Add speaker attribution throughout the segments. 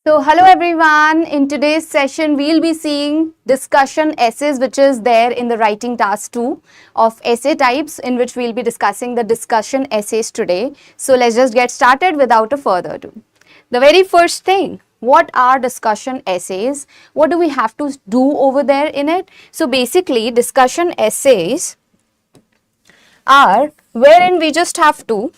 Speaker 1: So hello everyone, in today's session we'll be seeing discussion essays which is there in the writing task 2 of essay types, in which we'll be discussing the discussion essays today. So let's just get started without a further ado. The very first thing, what are discussion essays? What do we have to do over there in it? So basically discussion essays are wherein we just have to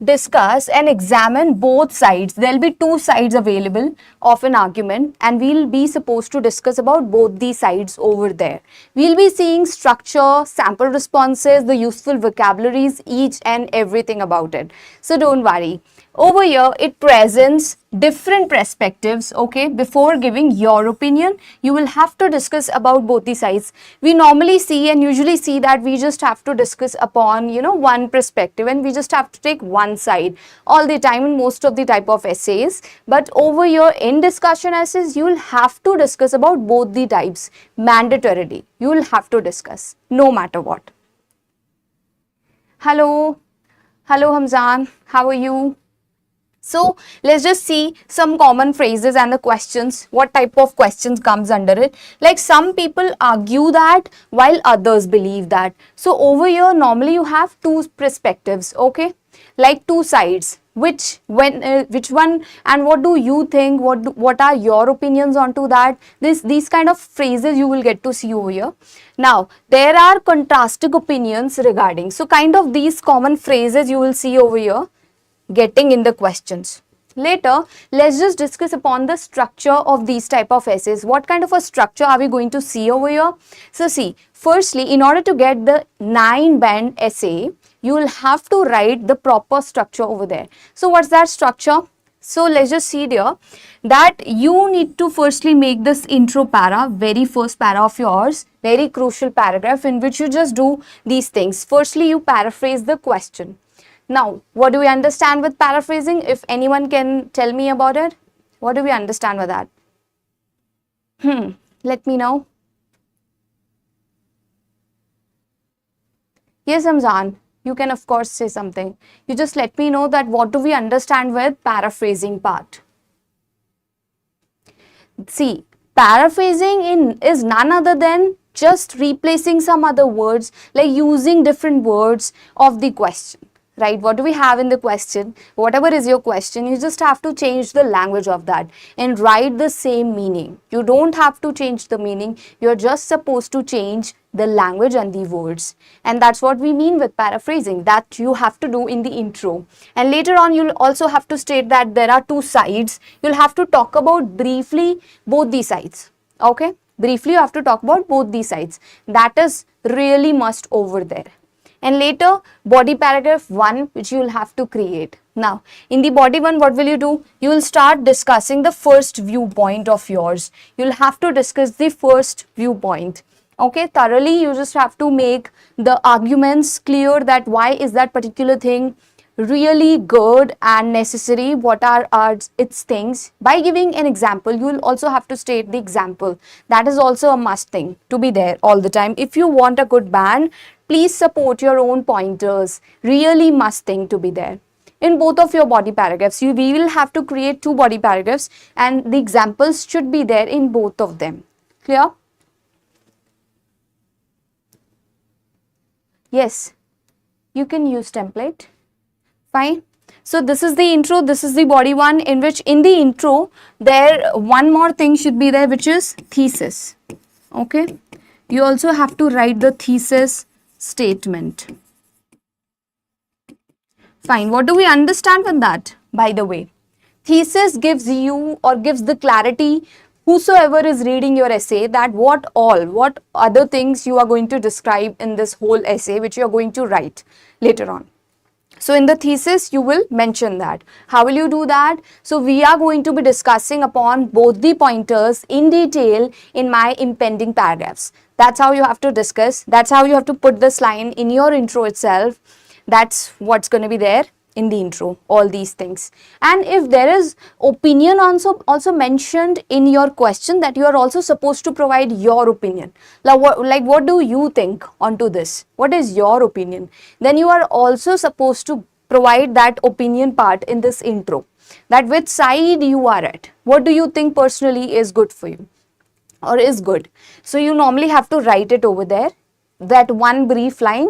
Speaker 1: discuss and examine both sides. There will be two sides available of an argument and we'll be supposed to discuss about both these sides over there. We'll be seeing structure, sample responses, the useful vocabularies, each and everything about it. So don't worry. Over here, it presents different perspectives, okay? Before giving your opinion, you will have to discuss about both the sides. We normally see and usually see that we just have to discuss upon, one perspective and we just have to take one side all the time in most of the type of essays. But over here in discussion essays, you will have to discuss about both the types mandatorily. You will have to discuss no matter what. Hello Hamzan, how are you? So let's just see some common phrases and the questions, what type of questions comes under it. Like some people argue that while others believe that. So over here normally you have two perspectives, okay, like two sides. Which one and what do you think, what are your opinions onto that? These kind of phrases you will get to see over here. Now there are contrasting opinions regarding, so kind of these common phrases you will see over here getting in the questions. Later, let's just discuss upon the structure of these type of essays. What kind of a structure are we going to see over here? So see, firstly, in order to get the 9-band essay, you will have to write the proper structure over there. So what's that structure? So let's just see there that you need to firstly make this intro para, very first para of yours, very crucial paragraph in which you just do these things. Firstly, you paraphrase the question. Now, what do we understand with paraphrasing? If anyone can tell me about it, what do we understand with that? Let me know. Yes, Hamzan, you can of course say something. You just let me know that what do we understand with paraphrasing part. See, paraphrasing is none other than just replacing some other words, like using different words of the question. Right, what do we have in the question? Whatever is your question, you just have to change the language of that and write the same meaning. You don't have to change the meaning, you're just supposed to change the language and the words. And that's what we mean with paraphrasing, that you have to do in the intro. And later on, you'll also have to state that there are two sides. You'll have to talk about briefly both the sides, okay? Briefly, you have to talk about both the sides. That is really must over there. And later, body paragraph 1, which you will have to create. Now, in the body 1, what will you do? You will start discussing the first viewpoint of yours. You will have to discuss the first viewpoint. Okay, thoroughly, you just have to make the arguments clear that why is that particular thing really good and necessary, what are its things. By giving an example, you will also have to state the example. That is also a must thing to be there all the time. If you want a good band, please support your own pointers. Really must thing to be there. In both of your body paragraphs, we will have to create two body paragraphs and the examples should be there in both of them. Clear? Yes, you can use template. Fine. So this is the intro, this is the body 1, in which in the intro, there one more thing should be there, which is thesis. Okay. You also have to write the thesis statement. Fine. What do we understand with that, by the way? Thesis gives you or gives the clarity, whosoever is reading your essay, that what other things you are going to describe in this whole essay, which you are going to write later on. So in the thesis, you will mention that. How will you do that? So we are going to be discussing upon both the pointers in detail in my impending paragraphs. That's how you have to discuss. That's how you have to put this line in your intro itself. That's what's going to be there in the intro, all these things. And if there is opinion also mentioned in your question, that you are also supposed to provide your opinion. Like what do you think onto this? What is your opinion? Then you are also supposed to provide that opinion part in this intro, that which side you are at, what do you think personally is good for you or is good. So you normally have to write it over there, that one brief line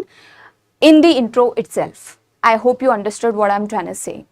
Speaker 1: in the intro itself. I hope you understood what I'm trying to say.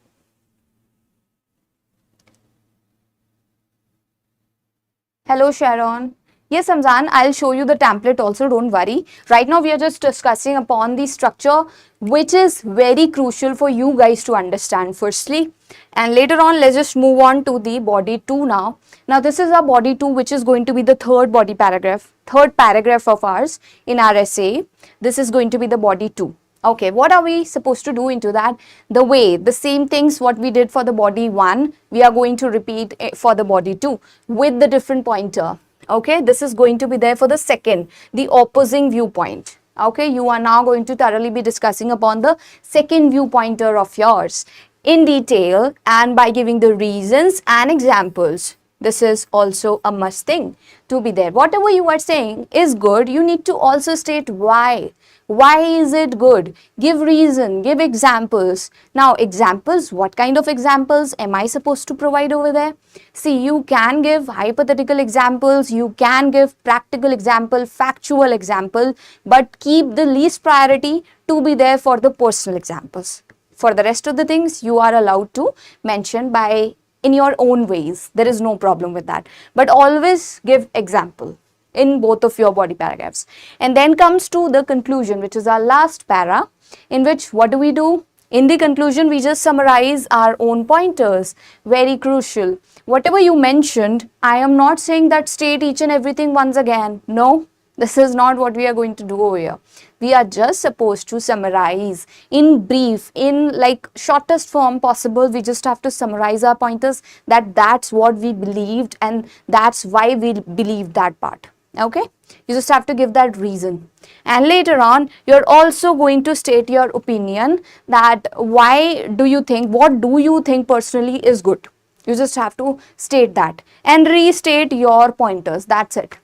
Speaker 1: Hello, Sharon. Yes, Amzan, I'll show you the template also, don't worry. Right now, we are just discussing upon the structure, which is very crucial for you guys to understand firstly. And later on, let's just move on to the body 2 now. Now, this is our body 2, which is going to be the third paragraph of ours in our essay. This is going to be the body 2. Okay, what are we supposed to do into that? The same things what we did for the body 1, we are going to repeat for the body 2 with the different pointer. Okay, this is going to be there for the second, the opposing viewpoint. Okay, you are now going to thoroughly be discussing upon the second viewpointer of yours in detail and by giving the reasons and examples. This is also a must thing to be there. Whatever you are saying is good, you need to also state why. Why is it good? Give reason, give examples. Now, examples, what kind of examples am I supposed to provide over there? See, you can give hypothetical examples, you can give practical example, factual example, but keep the least priority to be there for the personal examples. For the rest of the things, you are allowed to mention by in your own ways. There is no problem with that. But always give example in both of your body paragraphs. And then comes to the conclusion, which is our last para, in which what do? In the conclusion, we just summarize our own pointers. Very crucial. Whatever you mentioned, I am not saying that state each and everything once again. No, this is not what we are going to do over here. We are just supposed to summarize in brief, in like shortest form possible. We just have to summarize our pointers, that's what we believed and that's why we believed that part. Okay, you just have to give that reason, and later on you're also going to state your opinion, that why do you think, what do you think personally is good. You just have to state that and restate your pointers. That's it.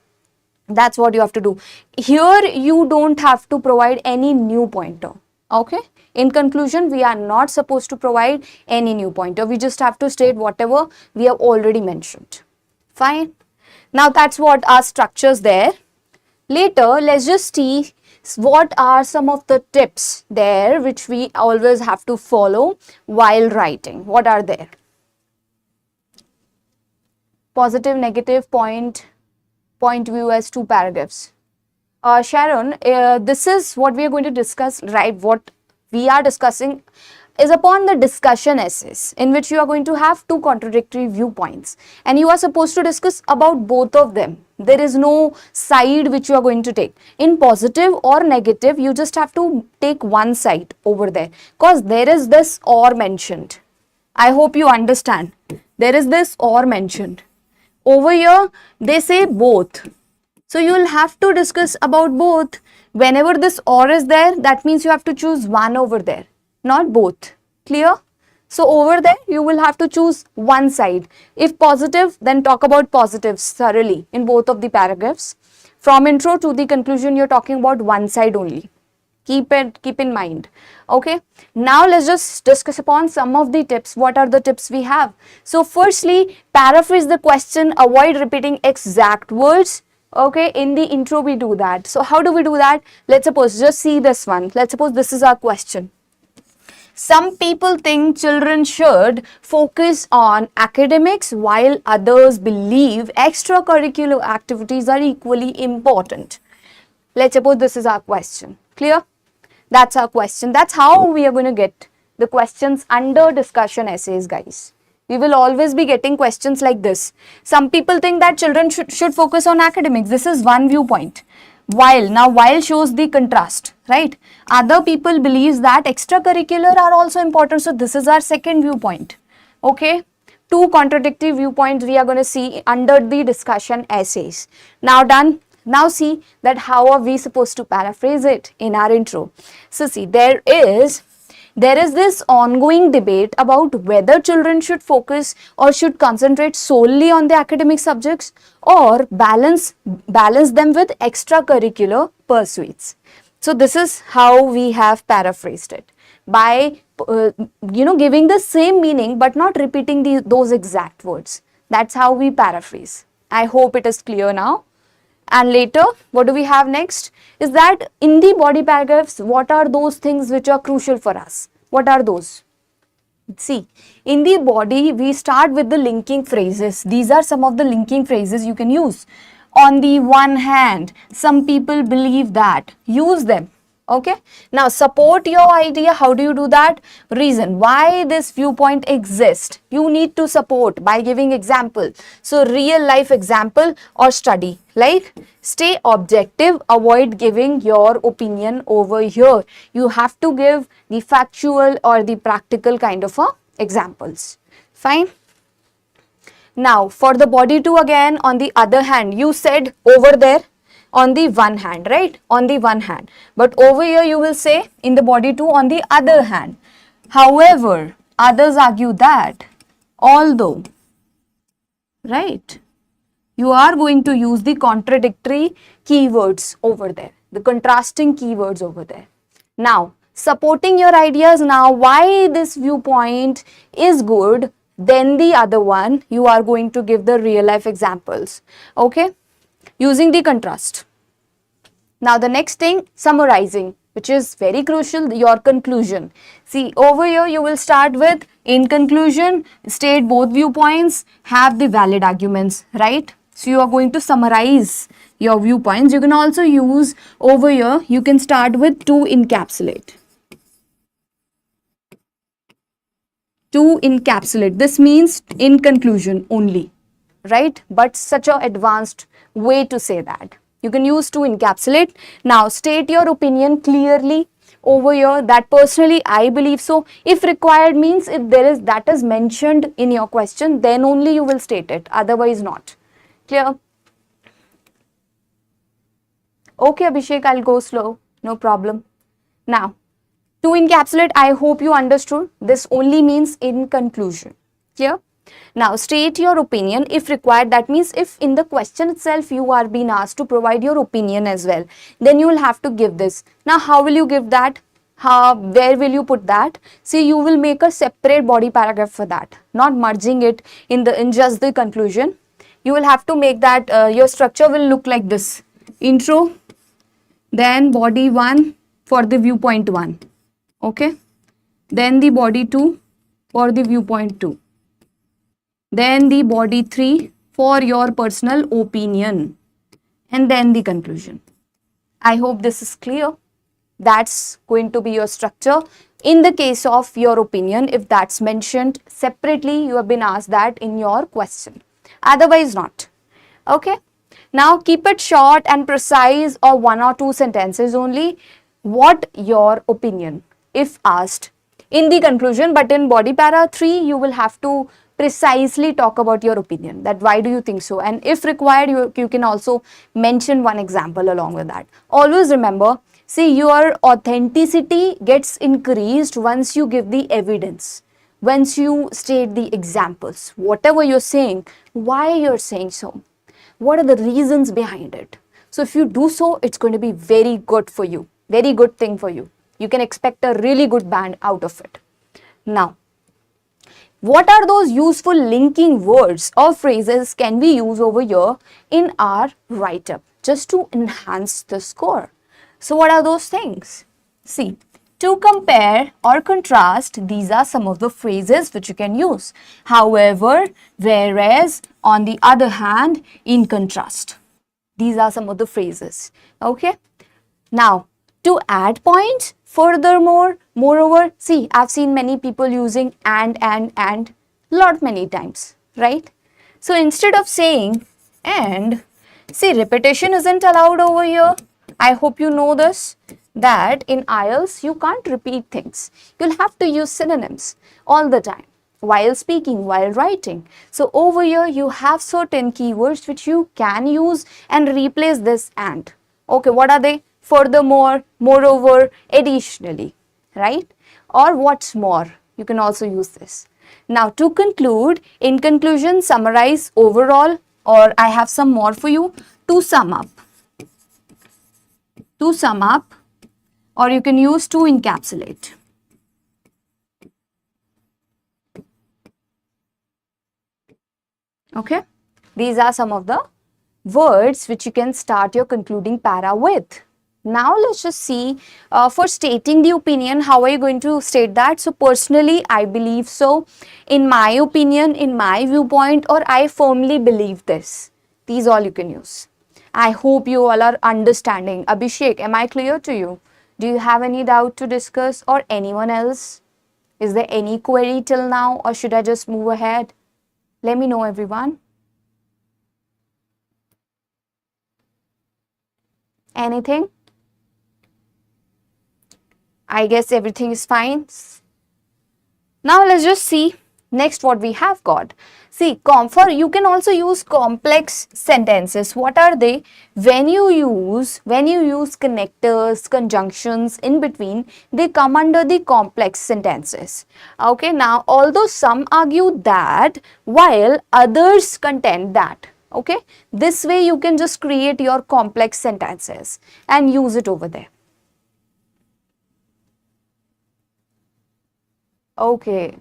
Speaker 1: That's what you have to do. Here you don't have to provide any new pointer. Okay, in conclusion, we are not supposed to provide any new pointer. We just have to state whatever we have already mentioned. Fine. Now that's what our structures there. Later, let's just see what are some of the tips there which we always have to follow while writing. What are there? Positive, negative, point view as 2 paragraphs. Sharon, this is what we are going to discuss, right? What we are discussing is upon the discussion essays, in which you are going to have 2 contradictory viewpoints and you are supposed to discuss about both of them. There is no side which you are going to take. In positive or negative, you just have to take one side over there, because there is this or mentioned. I hope you understand. There is this or mentioned. Over here, they say both. So you will have to discuss about both. Whenever this or is there, that means you have to choose one over there, not both. Clear? So over there, you will have to choose one side. If positive, then talk about positives thoroughly in both of the paragraphs. From intro to the conclusion, you're talking about one side only. Keep in mind. Okay. Now let's just discuss upon some of the tips. What are the tips we have? So firstly, paraphrase the question, avoid repeating exact words. Okay, in the intro we do that. So how do we do that? Let's suppose, just see this one. Let's suppose this is our question. Some people think children should focus on academics while others believe extracurricular activities are equally important. Let's suppose this is our question. Clear? That's our question. That's how we are going to get the questions under discussion essays, guys. We will always be getting questions like this. Some people think that children should focus on academics. This is one viewpoint. While shows the contrast, right? Other people believes that extracurricular are also important. So this is our second viewpoint. Okay. 2 contradictory viewpoints we are going to see under the discussion essays. Now done. Now see that how are we supposed to paraphrase it in our intro. So see, there is this ongoing debate about whether children should focus or should concentrate solely on the academic subjects or balance them with extracurricular pursuits. So this is how we have paraphrased it. by giving the same meaning but not repeating those exact words. That's how we paraphrase. I hope it is clear now. And later, what do we have next? Is that in the body paragraphs, what are those things which are crucial for us? What are those? See, in the body, we start with the linking phrases. These are some of the linking phrases you can use. On the one hand, some people believe that. Use them. Okay. Now, support your idea. How do you do that? Reason why this viewpoint exists. You need to support by giving example. So, real life example or study. Like, stay objective. Avoid giving your opinion over here. You have to give the factual or the practical kind of examples. Fine. Now, for the body 2 again, on the other hand, you said over there, on the one hand, right? On the one hand. But over here you will say in the body 2 on the other hand. However, others argue that although, right? You are going to use the contradictory keywords over there, the contrasting keywords over there. Now, supporting your ideas now, why this viewpoint is good, then the other one, you are going to give the real life examples. Okay? Using the contrast. Now the next thing, summarizing, which is very crucial, your conclusion. See, over here you will start with, in conclusion, state both viewpoints, have the valid arguments, right? So you are going to summarize your viewpoints. You can also use over here, you can start with to encapsulate. To encapsulate, this means in conclusion only, right? But such an advanced way to say that. You can use to encapsulate. Now, state your opinion clearly over here that personally I believe so. If required means if there is that is mentioned in your question, then only you will state it, otherwise not. Clear? Okay, Abhishek, I'll go slow, no problem. Now, to encapsulate, I hope you understood. This only means in conclusion. Clear? Now, state your opinion if required. That means if in the question itself you are being asked to provide your opinion as well, then you will have to give this. Now, how will you give that? Where will you put that? See, you will make a separate body paragraph for that, not merging it in just the conclusion. You will have to make that, your structure will look like this. Intro, then body 1 for the viewpoint 1. Okay. Then the body 2 for the viewpoint 2. Then the body 3 for your personal opinion, and then the conclusion. I hope this is clear. That's going to be your structure. In the case of your opinion, if that's mentioned separately, you have been asked that in your question. Otherwise not. Okay. Now keep it short and precise, or 1 or 2 sentences only. What your opinion if asked in the conclusion, but in body para 3 you will have to precisely talk about your opinion, that why do you think so, and if required you can also mention one example along with that. Always remember, see, your authenticity gets increased once you give the evidence, once you state the examples, whatever you're saying, why you're saying so, what are the reasons behind it. So if you do so, it's going to be very good for you, very good thing for you. You can expect a really good band out of it. Now, what are those useful linking words or phrases can we use over here in our write-up just to enhance the score? So what are those things? See, to compare or contrast, these are some of the phrases which you can use. However, whereas, on the other hand, in contrast. These are some of the phrases. Okay. Now, to add points, furthermore, moreover, see, I've seen many people using and lot many times, right? So instead of saying and, see, repetition isn't allowed over here. I hope you know this, that in IELTS you can't repeat things. You'll have to use synonyms all the time while speaking, while writing. So over here you have certain keywords which you can use and replace this and. Okay, what are they? Furthermore, moreover, additionally, right? Or what's more, you can also use this. Now to conclude, in conclusion, summarize, overall, or I have some more for you, to sum up. To sum up, or you can use to encapsulate. Okay, these are some of the words which you can start your concluding para with. Now let's just see, for stating the opinion, how are you going to state that? So personally, I believe so, in my opinion, in my viewpoint, or I firmly believe this. These all you can use. I hope you all are understanding. Abhishek, am I clear to you? Do you have any doubt to discuss, or anyone else? Is there any query till now, or should I just move ahead? Let me know, everyone. Anything? I guess everything is fine. Now let's just see next what we have got. See, for you can also use complex sentences. What are they? When you use connectors, conjunctions in between, they come under the complex sentences. Okay, now although some argue that, while others contend that. Okay, this way you can just create your complex sentences and use it over there. Okay,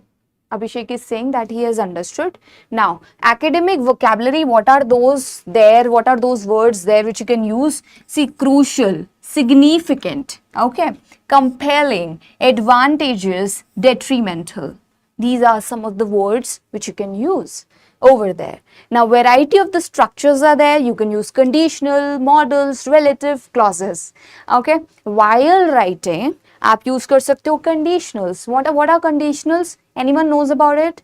Speaker 1: Abhishek is saying that he has understood. Now, academic vocabulary, what are those there? What are those words there which you can use? See, crucial, significant, okay, compelling, advantageous, detrimental. These are some of the words which you can use over there. Now, variety of the structures are there. You can use conditional, modals, relative, clauses. Okay, while writing, आप use कर सकते हो conditionals. What are conditionals? Anyone knows about it?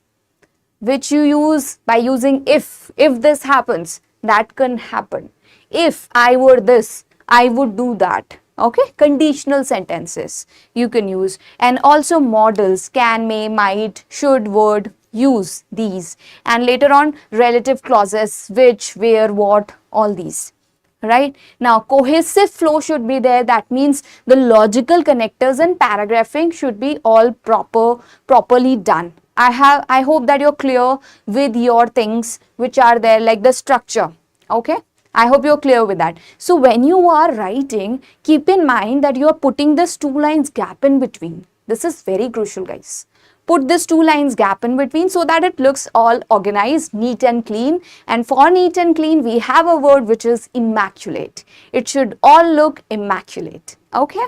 Speaker 1: Which you use by using if. If this happens, that can happen. If I were this, I would do that. Okay, conditional sentences you can use. And also modals, can, may, might, should, would, use these. And later on, relative clauses, which, where, what, all these. Right now, cohesive flow should be there. That means the logical connectors and paragraphing should be all properly done. I hope that you're clear with your things which are there, like the structure. Okay, I hope you're clear with that. So when you are writing, keep in mind that you are putting this 2 lines gap in between. This is very crucial, guys. Put this 2 lines gap in between so that it looks all organized, neat and clean. And for neat and clean, we have a word which is immaculate. It should all look immaculate. Okay?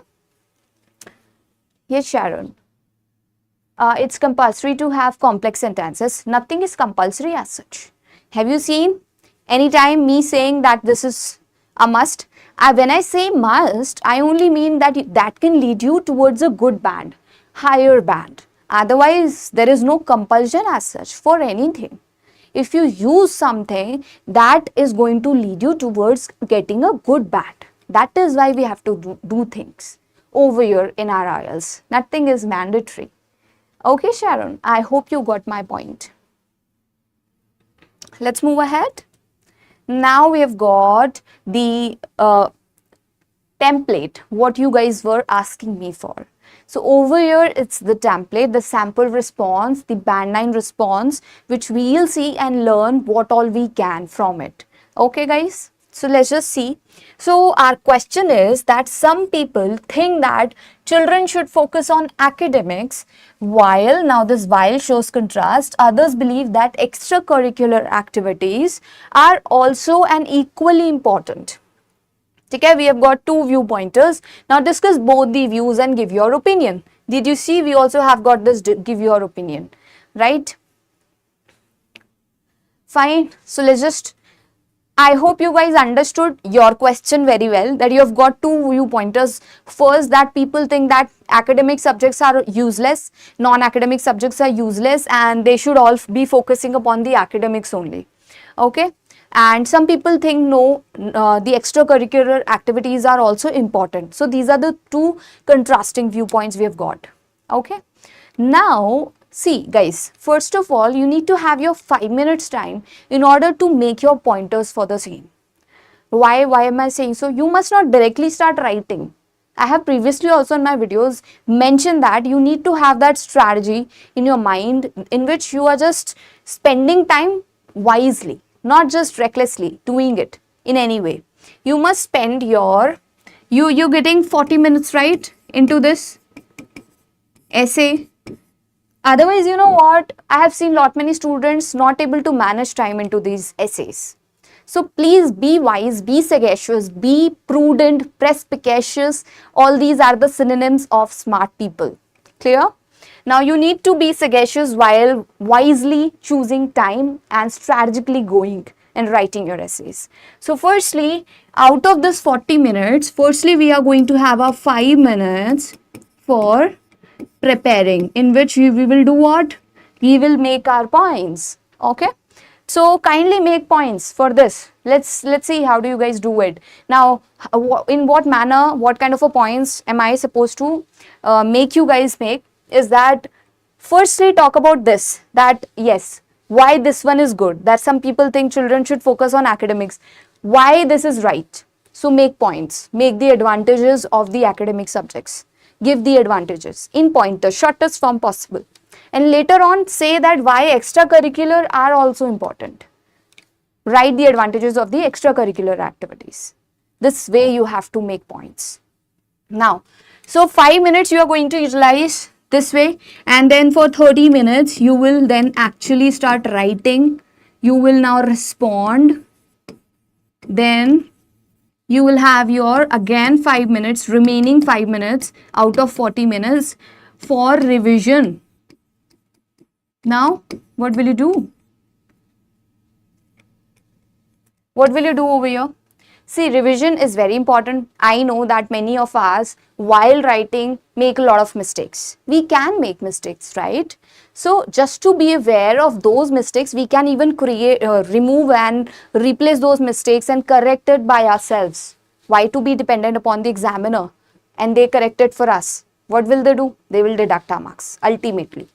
Speaker 1: Yes, Sharon. It's compulsory to have complex sentences. Nothing is compulsory as such. Have you seen anytime me saying that this is a must? When I say must, I only mean that can lead you towards a good band, higher band. Otherwise, there is no compulsion as such for anything. If you use something, that is going to lead you towards getting a good band. That is why we have to do things over here in our IELTS. Nothing is mandatory. Okay, Sharon, I hope you got my point. Let's move ahead. Now we have got the template, what you guys were asking me for. So over here, it's the template, the sample response, the band 9 response, which we'll see and learn what all we can from it. Okay, guys? So let's just see. So our question is that some people think that children should focus on academics, while, now this while shows contrast, others believe that extracurricular activities are also and equally important. Okay, we have got 2 viewpointers. Now discuss both the views and give your opinion. Did you see? We also have got this give your opinion, right? Fine. So let's just, I hope you guys understood your question very well, that you have got 2 viewpointers. First, that people think that academic subjects are useless, non-academic subjects are useless, and they should all be focusing upon the academics only. Okay. And some people think no, the extracurricular activities are also important. So these are the 2 contrasting viewpoints we have got. Okay. Now, see guys, first of all, you need to have your 5 minutes time in order to make your pointers for the same. Why am I saying so? You must not directly start writing. I have previously also in my videos mentioned that you need to have that strategy in your mind in which you are just spending time wisely, not just recklessly doing it in any way. You must spend you're getting 40 minutes, right, into this essay. Otherwise, you know what? I have seen lot many students not able to manage time into these essays. So please be wise, be sagacious, be prudent, perspicacious. All these are the synonyms of smart people. Clear? Now you need to be sagacious while wisely choosing time and strategically going and writing your essays. So firstly, out of this 40 minutes, firstly we are going to have a 5 minutes for preparing, in which we will do what? We will make our points. Okay, so kindly make points for this. Let's see how do you guys do it. Now in what manner, what kind of a points am I supposed to make you guys make, is that firstly talk about this, that yes, why this one is good, that some people think children should focus on academics, why this is right. So make points, make the advantages of the academic subjects, give the advantages in pointers, shortest form possible, and later on say that why extracurricular are also important. Write the advantages of the extracurricular activities. This way you have to make points. Now, so 5 minutes you are going to utilize this way, and then for 30 minutes you will then actually start writing. You will now respond, then you will have your again 5 minutes, remaining 5 minutes out of 40 minutes for revision. Now what will you do? What will you do over here? See, revision is very important. I know that many of us while writing make a lot of mistakes. We can make mistakes, right? So just to be aware of those mistakes, we can even remove and replace those mistakes and correct it by ourselves. Why to be dependent upon the examiner and they correct it for us? What will they do? They will deduct our marks ultimately,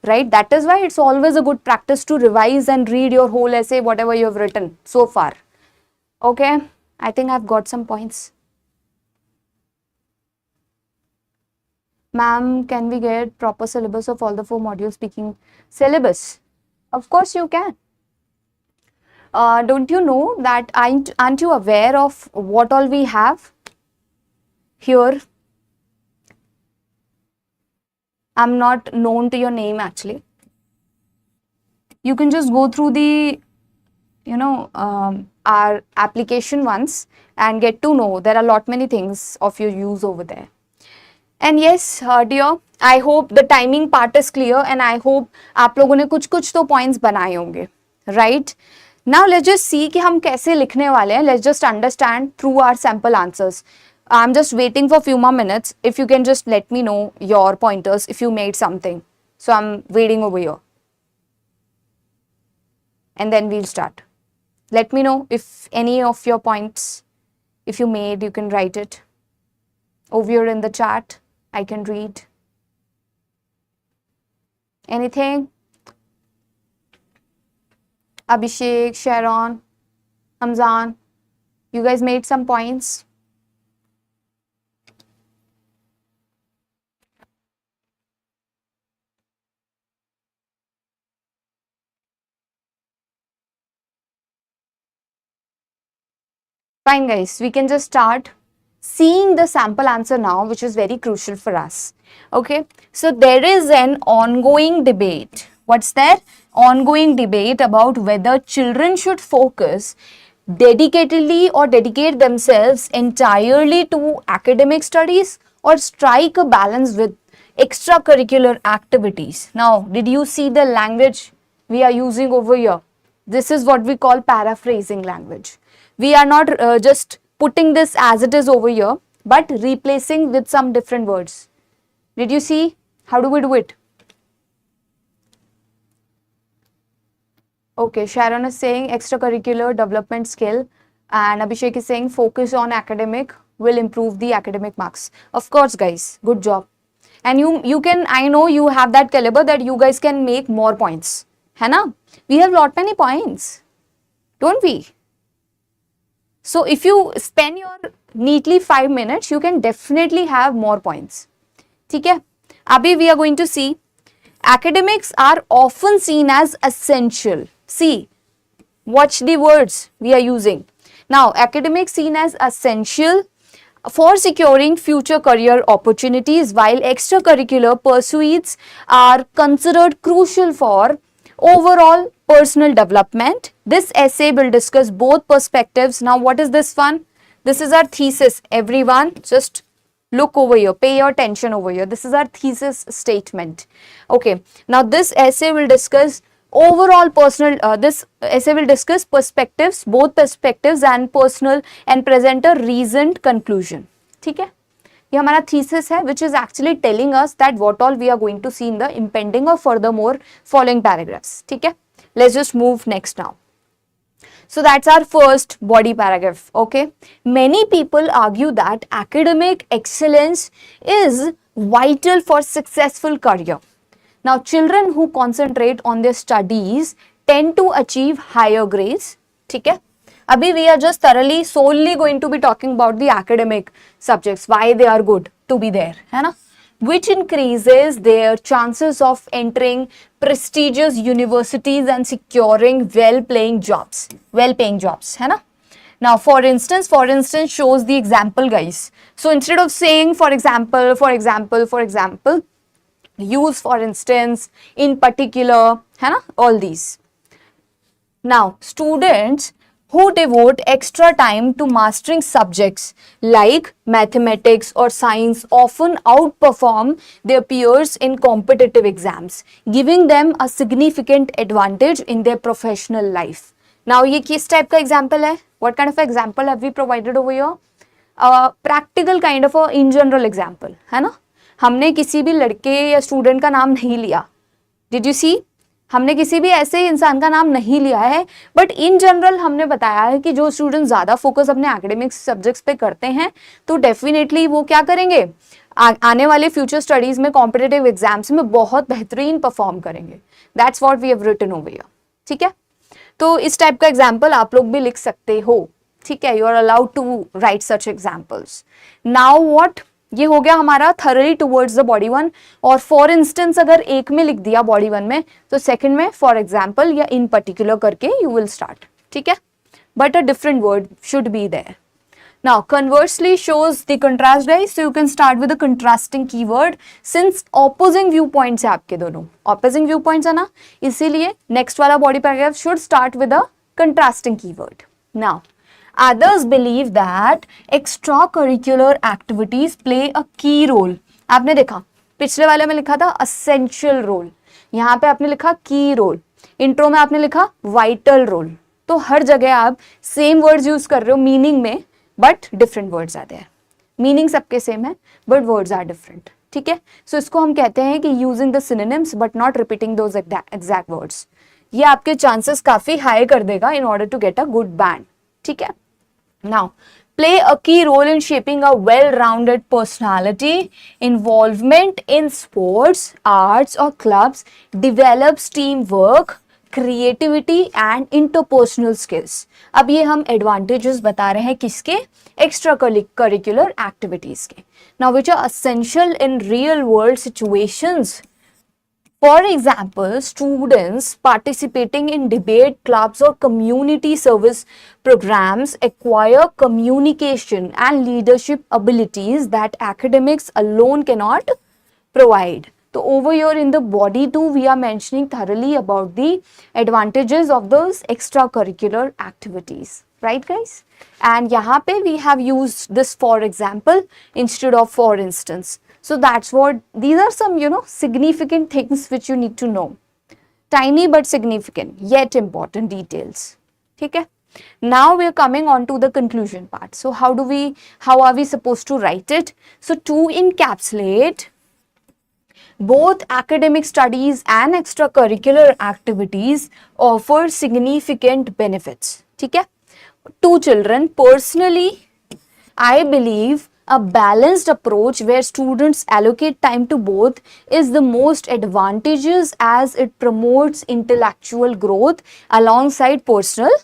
Speaker 1: right? That is why it's always a good practice to revise and read your whole essay, whatever you have written so far. Okay, I think I've got some points. Ma'am, can we get proper syllabus of all the 4 modules speaking syllabus? Of course you can. Don't you know that, aren't you aware of what all we have here? I'm not known to your name actually. You can just go through the, our application once and get to know there are lot many things of your use over there. And yes, dear, I hope the timing part is clear and I hope आप लोगों ने कुछ तो points बनाए होंगे, right? Now let's just see कि हम कैसे लिखने वाले हैं. Let's just understand through our sample answers. I'm just waiting for few more minutes. If you can just let me know your pointers if you made something. So I'm waiting over here. And then we'll start. Let me know if any of your points, if you made, you can write it over here in the chat. I can read. Anything? Abhishek, Sharon, Hamzan, you guys made some points? Fine guys, we can just start seeing the sample answer now, which is very crucial for us. Okay, so there is an ongoing debate. What's that? Ongoing debate about whether children should focus dedicatedly or dedicate themselves entirely to academic studies or strike a balance with extracurricular activities. Now, did you see the language we are using over here? This is what we call paraphrasing language. We are not just putting this as it is over here, but replacing with some different words. Did you see? How do we do it? Okay, Sharon is saying extracurricular development skill, and Abhishek is saying focus on academic will improve the academic marks. Of course, guys, good job. And you can, I know you have that caliber that you guys can make more points. है ना? We have lot many points, don't we? So if you spend your neatly 5 minutes, you can definitely have more points. ठीक है? Abhi, we are going to see academics are often seen as essential. See, watch the words we are using. Now, academics seen as essential for securing future career opportunities, while extracurricular pursuits are considered crucial for overall personal development. This essay will discuss both perspectives. Now, what is this one? This is our thesis, everyone. Just look over here, pay your attention over here. This is our thesis statement. Okay, now this essay will discuss overall personal, this essay will discuss perspectives, both perspectives and personal, and present a reasoned conclusion. ठीक है, ये हमारा thesis है, which is actually telling us that what all we are going to see in the impending or furthermore following paragraphs. ठीक है, let's just move next now. So that's our first body paragraph. Okay, many people argue that academic excellence is vital for successful career. Now, children who concentrate on their studies tend to achieve higher grades. ठीक है, अभी we are just thoroughly solely going to be talking about the academic subjects, why they are good to be there, है ना, which increases their chances of entering prestigious universities and securing well-paying jobs, है ना. Now, for instance shows the example, guys. So instead of saying for example, use for instance, in particular, है ना, all these. Now, students who devote extra time to mastering subjects like mathematics or science often outperform their peers in competitive exams, giving them a significant advantage in their professional life. Now, ये किस type का example है? What kind of example have we provided over here? Practical kind of a in general example, है ना? हमने किसी भी लड़के या स्टूडेंट का नाम नहीं लिया. Did you see? हमने किसी भी ऐसे इंसान का नाम नहीं लिया है, बट इन जनरल हमने बताया है कि जो स्टूडेंट ज़्यादा फोकस अपने एकेडमिक सब्जेक्ट्स पे करते हैं तो डेफिनेटली वो क्या करेंगे, आने वाले फ्यूचर स्टडीज में कॉम्पिटिटिव एग्जाम्स में बहुत बेहतरीन परफॉर्म करेंगे. That's what we have written over here. ठीक है, तो इस टाइप का एग्जाम्पल आप लोग भी लिख सकते हो. ठीक है, you are allowed to write such examples. Now what, ये हो गया हमारा thoroughly towards the body one. और फॉर इंस्टेंस अगर एक में लिख दिया बॉडी वन में तो सेकंड में फॉर एग्जाम्पल या इन पर्टिकुलर करके यू विल स्टार्ट. ठीक है, but a different word should be there. Now conversely shows the contrast, guys, so you can start with the contrasting keyword since opposing view points है आपके दोनों. Opposing view points है ना, इसीलिए next वाला body paragraph should start with a contrasting keyword. Now others believe that extracurricular activities play a key role. आपने देखा पिछले वाले में लिखा था essential role, यहाँ पे आपने लिखा key role, इंट्रो में आपने लिखा vital role. तो हर जगह आप सेम वर्ड्स यूज कर रहे हो मीनिंग में, बट डिफरेंट वर्ड्स आते हैं. मीनिंग सबके सेम है बट वर्ड्स आर डिफरेंट. ठीक है, सो इसको हम कहते हैं कि using the synonyms but not repeating those exact words. ये आपके चांसेस काफी हाई कर देगा in order to get a good band. ठीक है, now play a key role in shaping a well-rounded personality. Involvement in sports, arts or clubs develops teamwork, creativity and interpersonal skills. अब ये हम advantages बता रहे हैं किसके, extra curricular activities के. Now which are essential in real world situations. For example, students participating in debate clubs or community service programs acquire communication and leadership abilities that academics alone cannot provide. So over here in the body 2, we are mentioning thoroughly about the advantages of those extracurricular activities. Right, guys? And यहाँ पे we have used this for example instead of for instance. So that's what, these are some, significant things which you need to know. Tiny but significant, yet important details. ठीक है? Now we are coming on to the conclusion part. So how are we supposed to write it? So to encapsulate both academic studies and extracurricular activities offer significant benefits. ठीक है? To children, personally, I believe a balanced approach where students allocate time to both is the most advantageous as it promotes intellectual growth alongside personal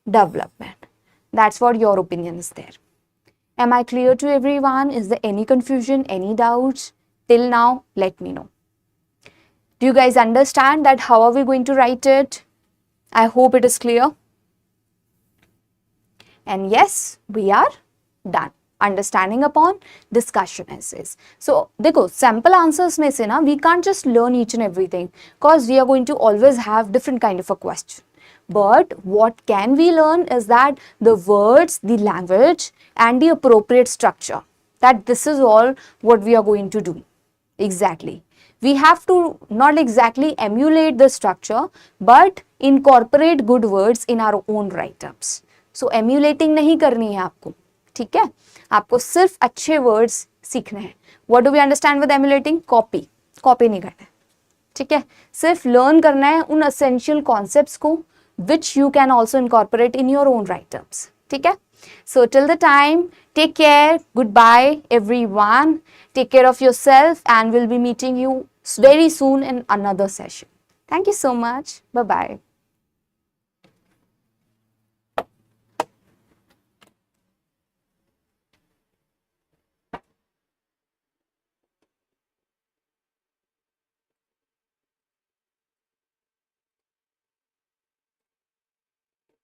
Speaker 1: development. That's what your opinion is there. Am I clear to everyone? Is there any confusion, any doubts? Till now, let me know. Do you guys understand that how are we going to write it? I hope it is clear. And yes, we are done. Understanding upon discussion essays. So देखो sample answers में से ना we can't just learn each and everything because we are going to always have different kind of a question. But what can we learn is that the words, the language and the appropriate structure, that this is all what we are going to do. Exactly. We have to not exactly emulate the structure but incorporate good words in our own write-ups. So emulating नहीं करनी है आपको, ठीक है? आपको सिर्फ अच्छे words सीखने हैं. What do we understand with emulating? Copy. Copy नहीं करना है, ठीक है? सिर्फ learn करना है उन essential concepts को which you can also incorporate in your own write-ups. ठीक है? So till the time, take care. Goodbye everyone. Take care of yourself and we'll be meeting you very soon in another session. Thank you so much. Bye-bye.